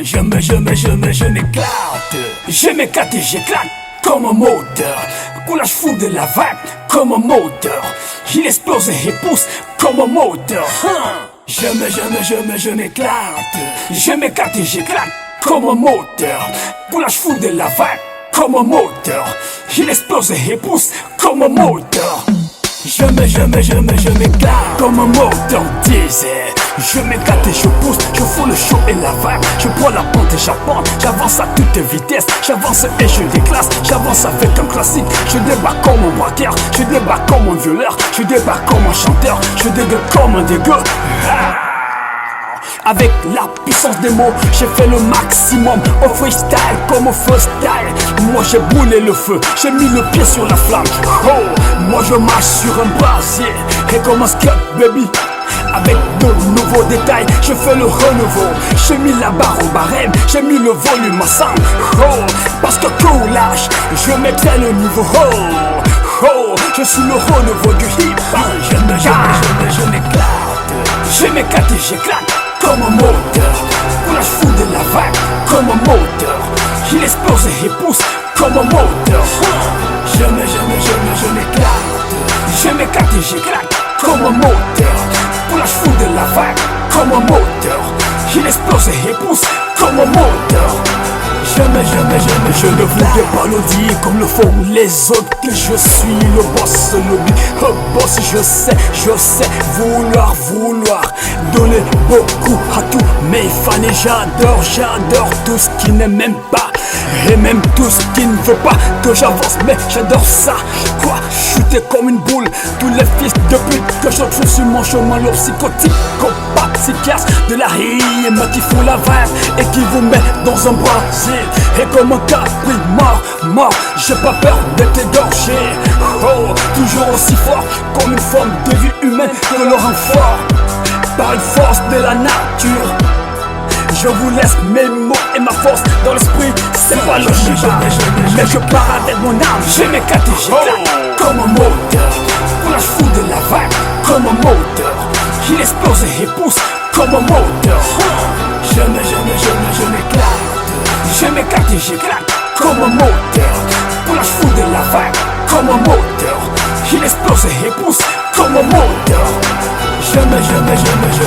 Je m'éclate. Je m'éclate et j'éclate comme un moteur. Coulage fou de la vague comme un moteur. Il explose et pousse comme un moteur. Je m'éclate. Je m'éclate et j'éclate comme un moteur. Coulage fou de la vague comme un moteur. Il explose et pousse comme un moteur. Je m'éclate comme un moteur diesel. Je m'éclate et je pousse, je fous le chaud et la vague. Je prends la pente et j'apporte, j'avance à toute vitesse. J'avance et je déclasse, j'avance avec un classique. Je débarque comme un braqueur, je débarque comme un violeur. Je débarque comme un chanteur, je dégueule comme un dégueu. Avec la puissance des mots, j'ai fait le maximum au freestyle comme au freestyle. Moi j'ai brûlé le feu, j'ai mis le pied sur la flamme. Oh, moi je marche sur un brasier et comme un skate baby. Avec de nouveaux détails, je fais le renouveau. J'ai mis la barre au barème, j'ai mis le volume ensemble. Oh, parce que coulage, je mettrai le niveau. Oh, je suis le renouveau du hip-hop. Je m'éclate et j'éclate comme un moteur. Coulage fou de la vague comme un moteur. Il explose et pousse comme un moteur. Je m'éclate. Je m'éclate et j'éclate comme un moteur. Coulage fou de la vague comme un moteur. Il explose et pousse comme un moteur. Je ne voudrais pas le dire comme le font les autres que je suis le boss, le big boss. Je sais vouloir donner beaucoup à tous mes fans. Et j'adore tout ce qui ne m'aime pas et même tout ce qui ne veut pas que j'avance. Mais j'adore ça, quoi, chuter comme une boule. Tous les fils de pute que je trouve sur mon chemin, leur psychotique, psychiatre de la rime qui font la vibe et qui vous met dans un brasier. Et comme un capri mort, j'ai pas peur d'être égorgé. Oh, toujours aussi fort comme une forme de vie humaine que le renfort par une force de la nature. Je vous laisse mes mots et ma force dans l'esprit, c'est pas logique. Mais je pars avec mon âme, je m'éclate et j'éclate comme un moteur. Coulage fou de la vague comme un moteur. Il explose et pousse comme un moteur. Je m'éclate. Je m'éclate et j'éclate comme un moteur. Coulage fou de la vague comme un moteur. Il explose et pousse comme un moteur. Je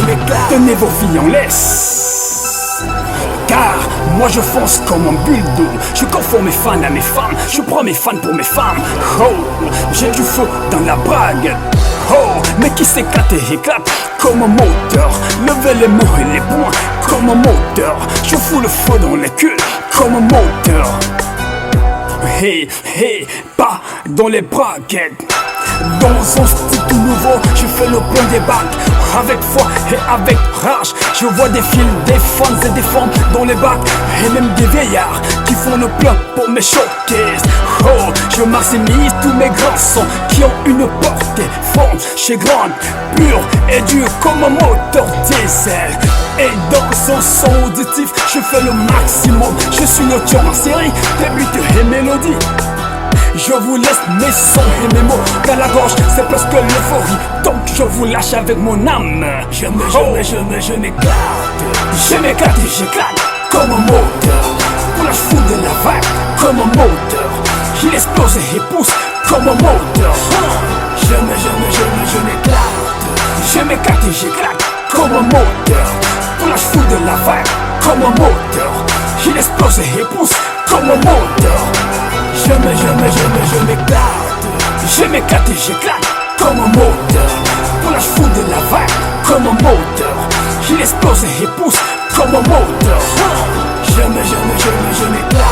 m'éclate. Tenez vos filles en laisse, car moi je fonce comme un bulldog. Je confonds mes fans à mes femmes, je prends mes fans pour mes femmes. Oh, j'ai du feu dans la brague. Oh, mais qui s'éclate et éclate comme un moteur. Levez les mains et les poings comme un moteur. Je fous le feu dans les culs comme un moteur. Hey, pas dans les braquettes. Dans un style tout nouveau, je fais le plein des bacs. Avec foi et avec rage, je vois des fils, des fans et des femmes dans les bacs. Et même des vieillards qui font le plein pour me choquer. Oh, je maximise tous mes grands sons qui ont une portée forte. Chez grande, pure et dure comme un moteur diesel. Et dans son son auditif, je fais le maximum. Je suis le tueur en série, des buts et mélodies. Je vous laisse mes sons et mes mots dans la gorge, c'est presque l'euphorie. Donc je vous lâche avec mon âme. Je m'éclate. Je m'éclate et j'éclate comme un moteur. Coulage fou de la vague comme un moteur. Il explose et pousse comme un moteur. Je m'éclate. Je m'éclate et j'éclate comme un moteur. Coulage fou de la vague comme un moteur. Il explose et pousse comme un moteur. Je m'éclate. Je m'éclate et j'éclate comme un moteur. Coulage fou de la vague comme un moteur. Il explose et pousse comme un moteur. Je m'éclate.